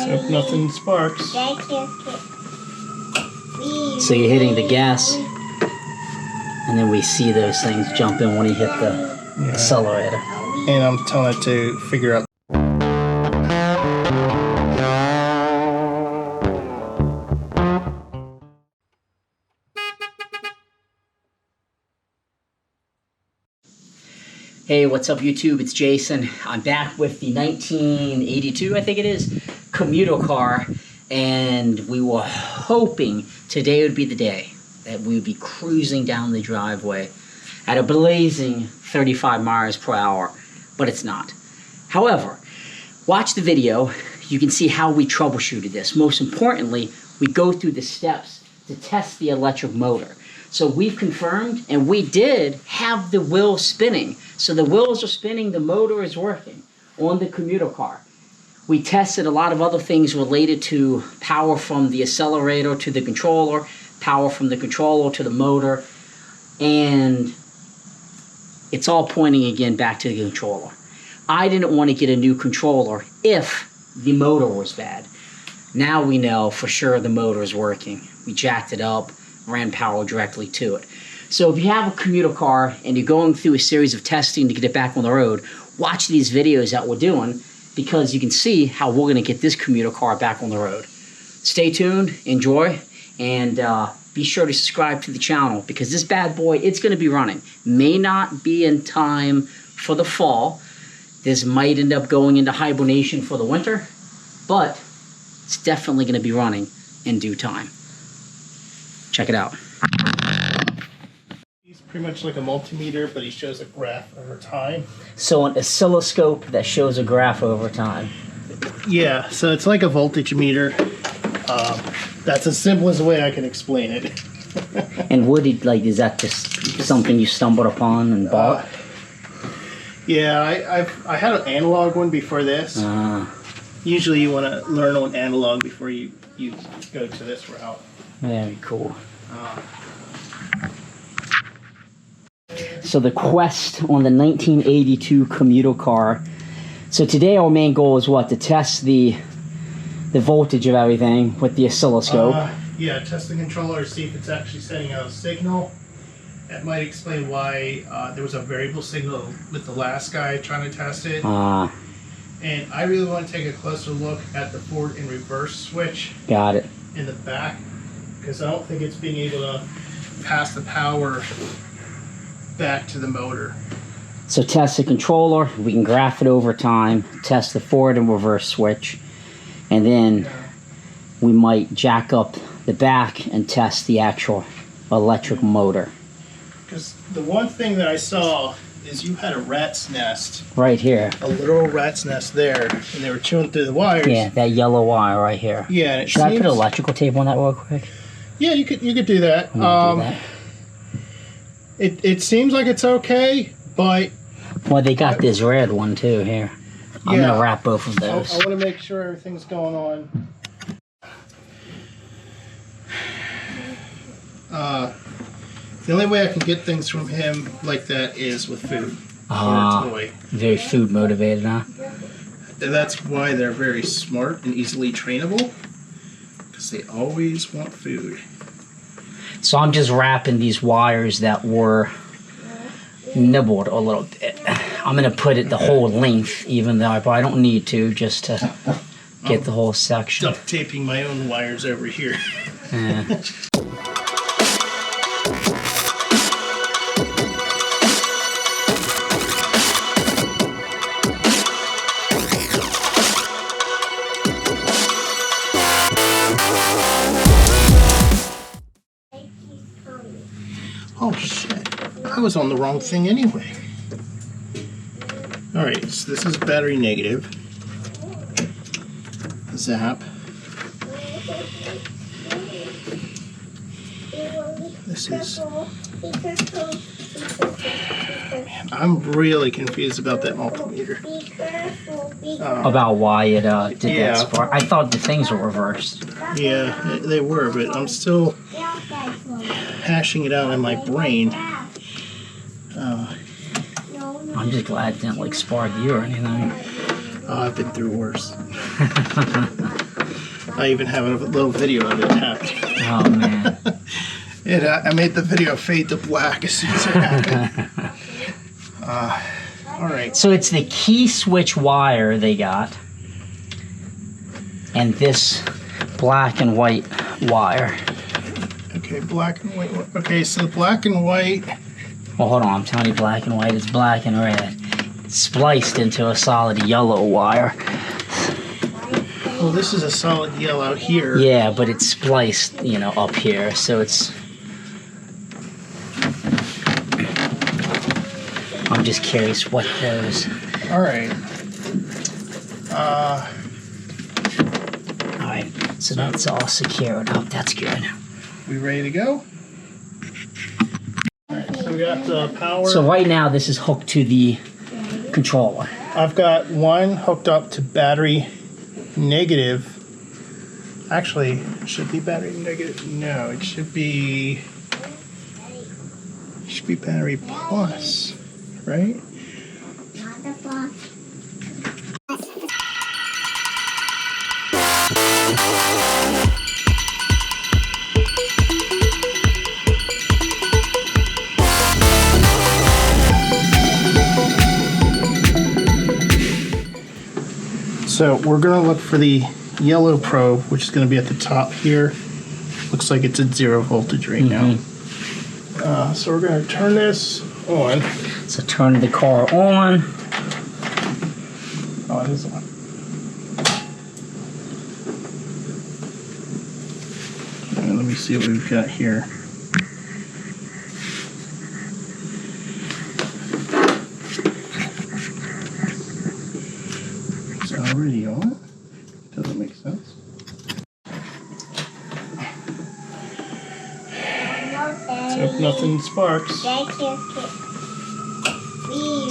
Hope nothing sparks. So you're hitting the gas, and then we see those things jump in when you hit the accelerator. And I'm telling it to figure out. Hey, what's up YouTube? It's Jason. I'm back with the 1982, I think it is, Comutacar, and we were hoping today would be the day that we would be cruising down the driveway at a blazing 35 miles per hour, but it's not. However, watch the video. You can see how we troubleshooted this. Most importantly, we go through the steps to test the electric motor. So we've confirmed, and we did have the wheels spinning. So the wheels are spinning, the motor is working on the Comutacar. We tested a lot of other things related to power from the accelerator to the controller, power from the controller to the motor, and it's all pointing again back to the controller. I didn't want to get a new controller if the motor was bad. Now we know for sure the motor is working. We jacked it up, ran power directly to it. So if you have a Comutacar and you're going through a series of testing to get it back on the road, watch these videos that we're doing because you can see how we're going to get this Comutacar back on the road. Stay tuned, enjoy, and be sure to subscribe to the channel because this bad boy, it's going to be running. May not be in time for the fall. This might end up going into hibernation for the winter, but it's definitely going to be running in due time. Check it out. He's pretty much like a multimeter, but he shows a graph over time. So an oscilloscope that shows a graph over time. Yeah, so it's like a voltage meter. That's as simple as the way I can explain it. And what did, like, is that just something you stumbled upon and bought? Yeah, I had an analog one before this. Usually you want to learn on analog before you go to this route. Very cool. So the quest on the 1982 Comutacar. So today our main goal is what? To test the voltage of everything with the oscilloscope. Yeah, test the controller, see if it's actually sending out a signal. That might explain why there was a variable signal with the last guy trying to test it. And I really want to take a closer look at the forward and reverse switch. Got it. In the back, because I don't think it's being able to pass the power back to the motor. So test the controller, we can graph it over time, test the forward and reverse switch, and then we might jack up the back and test the actual electric motor. Because the one thing that I saw is you had a rat's nest. Right here. A literal rat's nest there, and they were chewing through the wires. Yeah, that yellow wire right here. Yeah, and it Should I put electrical tape on that real quick? Yeah, you could do that. It seems like it's okay, but well, they got this red one too here. I'm gonna wrap both of those. I want to make sure everything's going on. The only way I can get things from him like that is with food or a toy. Very food motivated, huh? That's why they're very smart and easily trainable, because they always want food. So I'm just wrapping these wires that were nibbled a little bit. I'm gonna put it the whole length, even though I don't need to, just to get the whole section. Duct taping my own wires over here. Yeah. Oh shit, I was on the wrong thing anyway. Alright, so this is battery negative. Zap. This is... Man, I'm really confused about that multimeter. About why it did that spark. I thought the things were reversed. Yeah, they were, but I'm still hashing it out in my brain. I'm just glad it didn't like spark you or anything. Oh, I've been through worse. I even have a little video of it tapped. Oh man. I made the video fade to black as soon as it happened. All right. So it's the key switch wire they got, and this black and white wire. Okay, black and white. Okay, so the black and white. Well, hold on. I'm telling you, black and white is black and red. It's spliced into a solid yellow wire. Well, this is a solid yellow here. Yeah, but it's spliced, you know, up here, so it's... I'm just curious what those... All right. Alright, so that's all secured up. That's good. We ready to go? All right, so we got the power. So right now, this is hooked to the controller. I've got one hooked up to battery negative. Actually, it should be battery negative. No, it should be battery plus, right? So we're going to look for the yellow probe, which is going to be at the top here. Looks like it's at 0 voltage right now. So we're going to turn this on. So turn the car on. Oh, it is on. And let me see what we've got here. It's already on? Doesn't make sense. So if nothing sparks.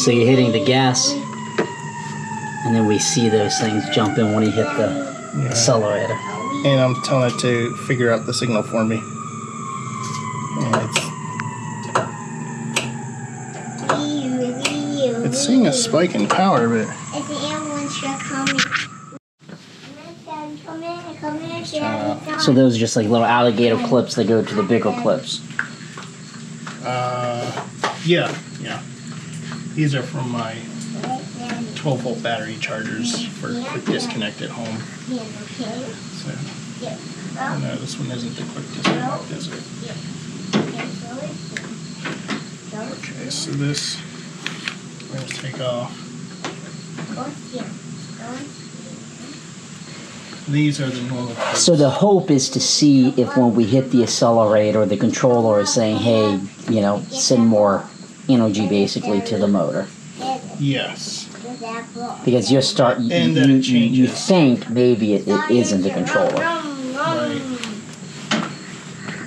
So you're hitting the gas, and then we see those things jump in when you hit the accelerator. And I'm telling it to figure out the signal for me. And it's seeing a spike in power, but So those are just like little alligator clips that go to the bigger clips. yeah. These are from my 12-volt battery chargers for quick disconnect at home. So, no, this one isn't the quick disconnect, is it? Okay, so this, we're going to take off. These are the normal clips. So the hope is to see if when we hit the accelerator, the controller is saying, hey, you know, send more energy basically to the motor. Yes. Because you think maybe it isn't the controller. Right.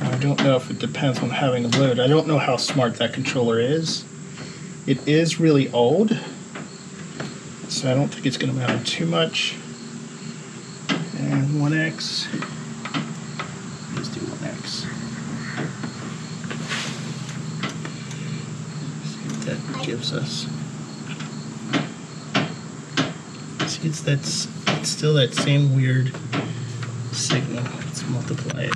I don't know if it depends on having a load. I don't know how smart that controller is. It is really old, so I don't think it's going to matter too much. And 1X. Let's do 1X. See what that gives us. See, it's still that same weird signal. Let's multiply it.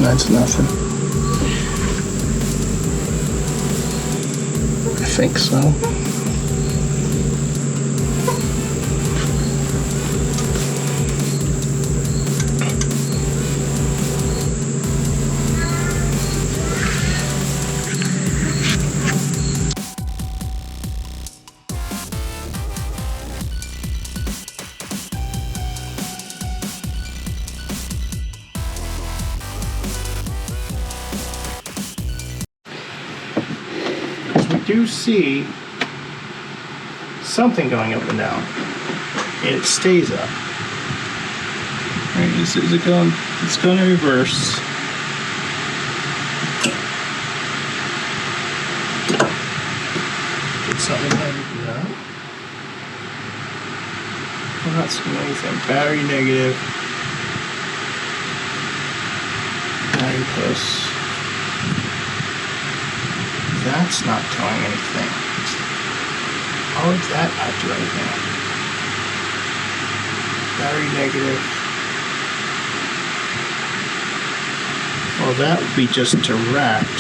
That's nothing. I think so. Do see something going up and down, and it stays up. Right, is it going? It's going to reverse. Did something like that? I'm not seeing anything. Battery negative. Battery plus. That's not doing anything. How is that not doing anything? Battery negative. Well, that would be just direct.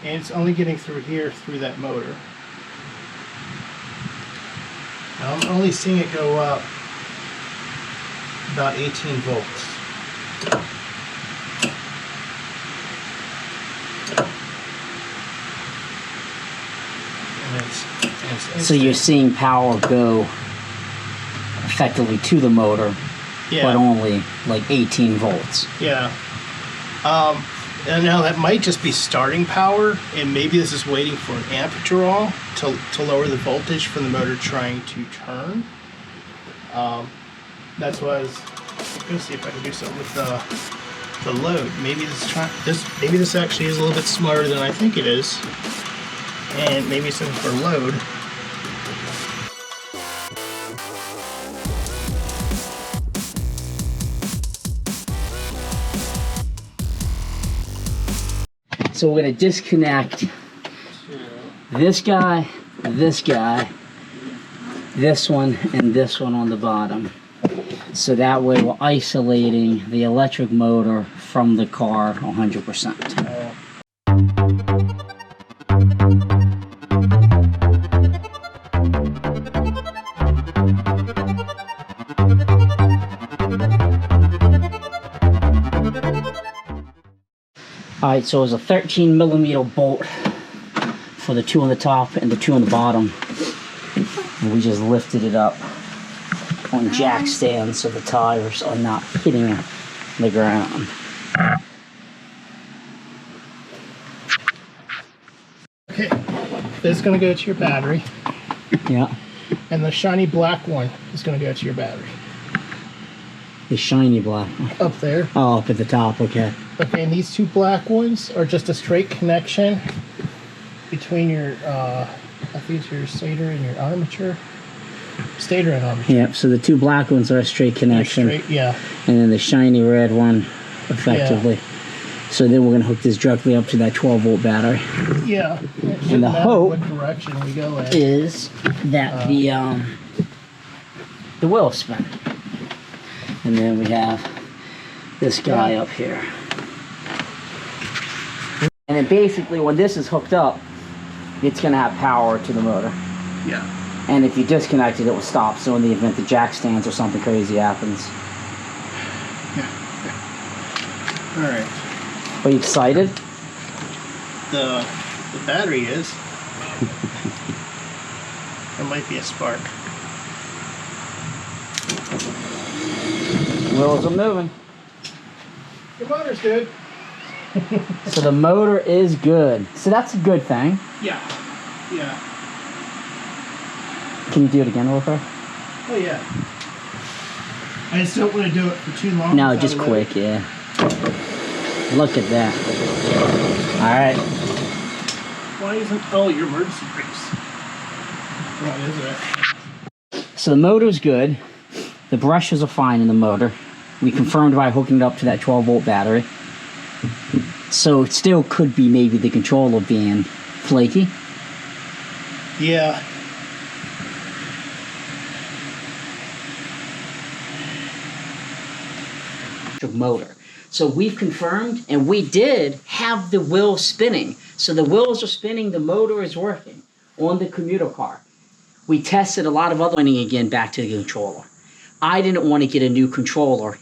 And it's only getting through here, through that motor. Now I'm only seeing it go up about 18 volts. So you're seeing power go effectively to the motor, yeah, but only like 18 volts. Yeah. And now that might just be starting power, and maybe this is waiting for an amp draw to lower the voltage from the motor trying to turn. That's why I was going to see if I can do something with the load. Maybe maybe this actually is a little bit smarter than I think it is, and maybe something for load. So we're going to disconnect this guy, this one, and this one on the bottom. So that way we're isolating the electric motor from the car 100%. Alright, so it's a 13 millimeter bolt for the two on the top and the two on the bottom. And we just lifted it up on jack stands so the tires are not hitting the ground. Okay, this is going to go to your battery. Yeah. And the shiny black one is going to go to your battery. The shiny black one. Up there. Oh, up at the top, okay. Okay, and these two black ones are just a straight connection between your, I think it's your stator and your armature. Stator and armature. Yep, so the two black ones are a straight connection. Straight, yeah. And then the shiny red one, effectively. Yeah. So then we're going to hook this directly up to that 12 volt battery. Yeah. And the hope what direction we go in is that the wheel spin. And then we have this guy up here. And then basically when this is hooked up, it's going to have power to the motor. Yeah. And if you disconnect it, it will stop. So in the event the jack stands or something crazy happens. Yeah. All right. Are you excited? The battery is. There might be a spark. Wheels are moving. Your motor's good. So the motor is good. So that's a good thing. Yeah. Yeah. Can you do it again real quick? Oh yeah. I just don't want to do it for too long. No, just quick, yeah. Look at that. Alright. Why isn't... Oh, your emergency brakes. What is it? So the motor's good. The brushes are fine in the motor. We confirmed by hooking it up to that 12 volt battery. So it still could be maybe the controller being flaky. Yeah. Motor. So we've confirmed, and we did have the wheels spinning. So the wheels are spinning, the motor is working on the Comutacar. We tested a lot of other running again back to the controller. I didn't want to get a new controller